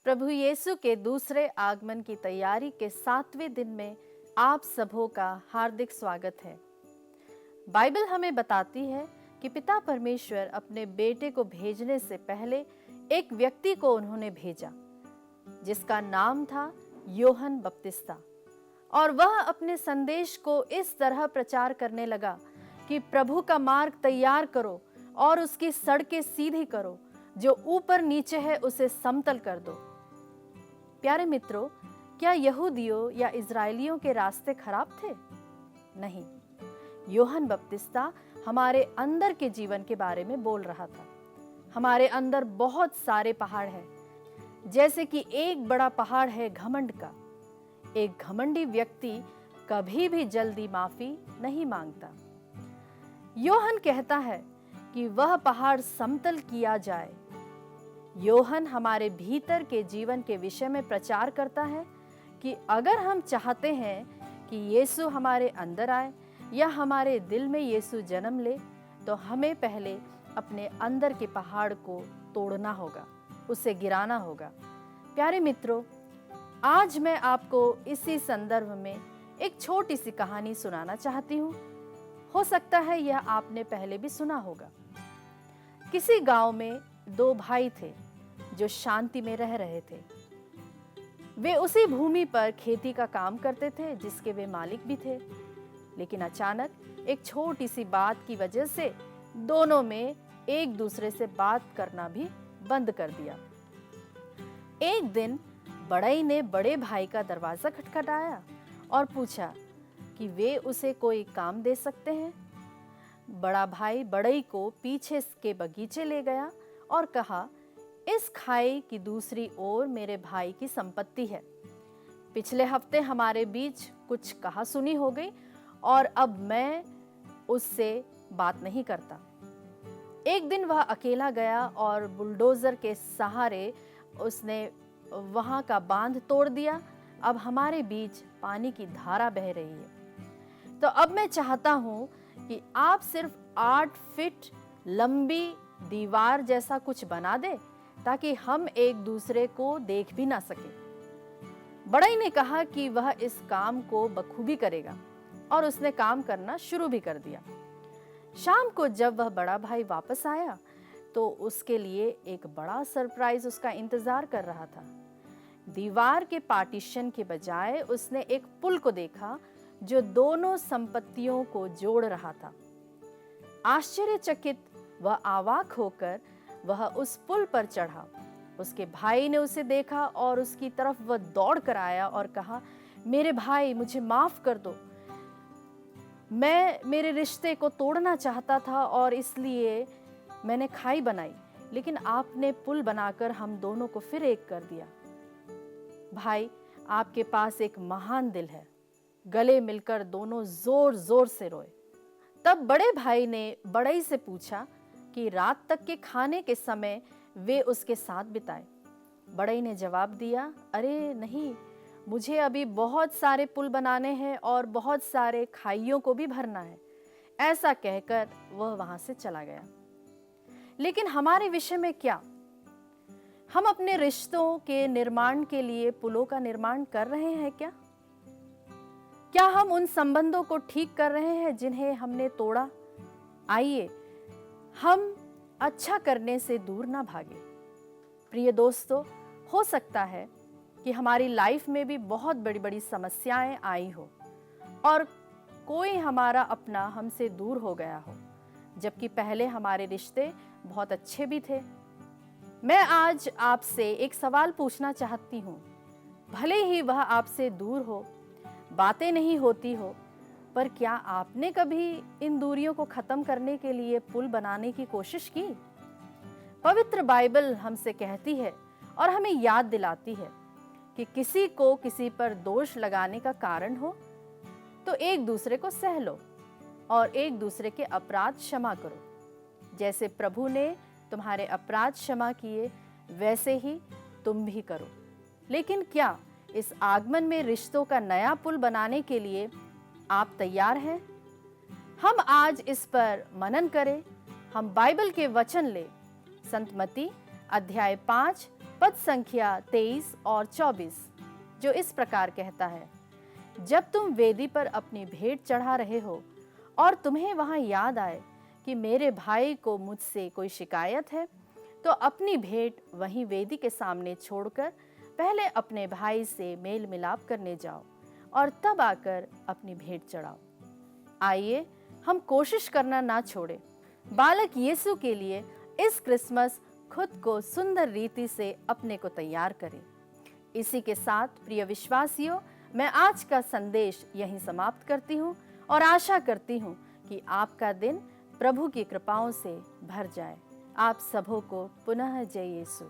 प्रभु यीशु के दूसरे आगमन की तैयारी के 7वें दिन में आप सबों का हार्दिक स्वागत है। बाइबल हमें बताती है कि पिता परमेश्वर अपने बेटे को भेजने से पहले एक व्यक्ति को उन्होंने भेजा जिसका नाम था यूहन्ना बपतिस्ता, और वह अपने संदेश को इस तरह प्रचार करने लगा कि प्रभु का मार्ग तैयार करो और उसकी सड़कें सीधी करो, जो ऊपर नीचे है उसे समतल कर दो। प्यारे मित्रों, क्या यहूदियों या इजरायलियों के रास्ते खराब थे? नहीं, यूहन्ना बपतिस्ता हमारे अंदर के जीवन के बारे में बोल रहा था। हमारे अंदर बहुत सारे पहाड़ हैं, जैसे कि एक बड़ा पहाड़ है घमंड का। एक घमंडी व्यक्ति कभी भी जल्दी माफी नहीं मांगता। यूहन्ना कहता है कि वह पहाड़ समतल किया जाए। यूहन्ना हमारे भीतर के जीवन के विषय में प्रचार करता है कि अगर हम चाहते हैं कि यीशु हमारे अंदर आए या हमारे दिल में यीशु जन्म ले, तो हमें पहले अपने अंदर के पहाड़ को तोड़ना होगा, उसे गिराना होगा। प्यारे मित्रों, आज मैं आपको इसी संदर्भ में एक छोटी सी कहानी सुनाना चाहती हूँ। हो सकता है यह आपने पहले भी सुना होगा। किसी गांव में दो भाई थे जो शांति में रह रहे थे। वे उसी भूमि पर खेती का काम करते थे जिसके वे मालिक भी थे। लेकिन अचानक एक छोटी सी बात की वजह से दोनों में एक दूसरे से बात करना भी बंद कर दिया। एक दिन बड़ई ने बड़े भाई का दरवाजा खटखटाया और पूछा कि वे उसे कोई काम दे सकते हैं। बड़ा भाई बड़ई को पीछे के बगीचे ले गया और कहा, इस खाई की दूसरी ओर मेरे भाई की संपत्ति है। पिछले हफ्ते हमारे बीच कुछ कहा सुनी हो गई और अब मैं उससे बात नहीं करता। एक दिन वह अकेला गया और बुलडोजर के सहारे उसने वहां का बांध तोड़ दिया। अब हमारे बीच पानी की धारा बह रही है। तो अब मैं चाहता हूं कि आप सिर्फ 8 फीट लंबी दीवार जैसा कुछ बना दे ताकि हम एक दूसरे को देख भी ना सके। बड़ई ने कहा कि वह इस काम को बखूबी करेगा और उसने काम करना शुरू भी कर दिया। शाम को जब वह बड़ा भाई वापस आया तो उसके लिए एक बड़ा सरप्राइज उसका इंतजार कर रहा था। दीवार के पार्टीशन के बजाय उसने एक पुल को देखा जो दोनों संपत्तियों को जोड़ रहा था। आश्चर्यचकित वह अवाक होकर वह उस पुल पर चढ़ा। उसके भाई ने उसे देखा और उसकी तरफ वह दौड़ कर आया और कहा, मेरे भाई, मुझे माफ कर दो। मैं मेरे रिश्ते को तोड़ना चाहता था और इसलिए मैंने खाई बनाई, लेकिन आपने पुल बनाकर हम दोनों को फिर एक कर दिया। भाई, आपके पास एक महान दिल है। गले मिलकर दोनों जोर जोर से रोए। तब बड़े भाई ने बड़ई से पूछा कि रात तक के खाने के समय वे उसके साथ बिताए। बड़ई ने जवाब दिया, अरे नहीं, मुझे अभी बहुत सारे पुल बनाने हैं और बहुत सारे खाइयों को भी भरना है। ऐसा कहकर वह वहां से चला गया। लेकिन हमारे विषय में क्या? हम अपने रिश्तों के निर्माण के लिए पुलों का निर्माण कर रहे हैं क्या? क्या हम उन संबंधों को ठीक कर रहे हैं जिन्हें हमने तोड़ा? आइए हम अच्छा करने से दूर ना भागे। प्रिय दोस्तों, हो सकता है कि हमारी लाइफ में भी बहुत बड़ी बड़ी समस्याएं आई हो और कोई हमारा अपना हमसे दूर हो गया हो, जबकि पहले हमारे रिश्ते बहुत अच्छे भी थे। मैं आज आपसे एक सवाल पूछना चाहती हूँ। भले ही वह आपसे दूर हो, बातें नहीं होती हो, पर क्या आपने कभी इन दूरियों को खत्म करने के लिए पुल बनाने की कोशिश की? पवित्र बाइबल हमसे कहती है और हमें याद दिलाती है कि किसी को किसी पर दोष लगाने का कारण हो तो एक दूसरे को सह लो और एक दूसरे के अपराध क्षमा करो। जैसे प्रभु ने तुम्हारे अपराध क्षमा किए, वैसे ही तुम भी करो। लेकिन क्या इस आगमन में रिश्तों का नया पुल बनाने के लिए आप तैयार हैं? हम आज इस पर मनन करें। हम बाइबल के वचन ले। संत मत्ती अध्याय 5 पद संख्या 23 और 24, जो इस प्रकार कहता है, जब तुम वेदी पर अपनी भेंट चढ़ा रहे हो और तुम्हें वहां याद आए कि मेरे भाई को मुझसे कोई शिकायत है, तो अपनी भेंट वहीं वेदी के सामने छोड़कर पहले अपने भाई से मेल मिलाप करने जाओ और तब आकर अपनी भेंट चढ़ाओ। आइए हम कोशिश करना ना छोड़ें, बालक यीशु के लिए इस क्रिसमस खुद को सुंदर रीति से अपने को तैयार करें। इसी के साथ प्रिय विश्वासियों, मैं आज का संदेश यहीं समाप्त करती हूँ और आशा करती हूँ कि आपका दिन प्रभु की कृपाओं से भर जाए। आप सबों को पुनः जय यीशु।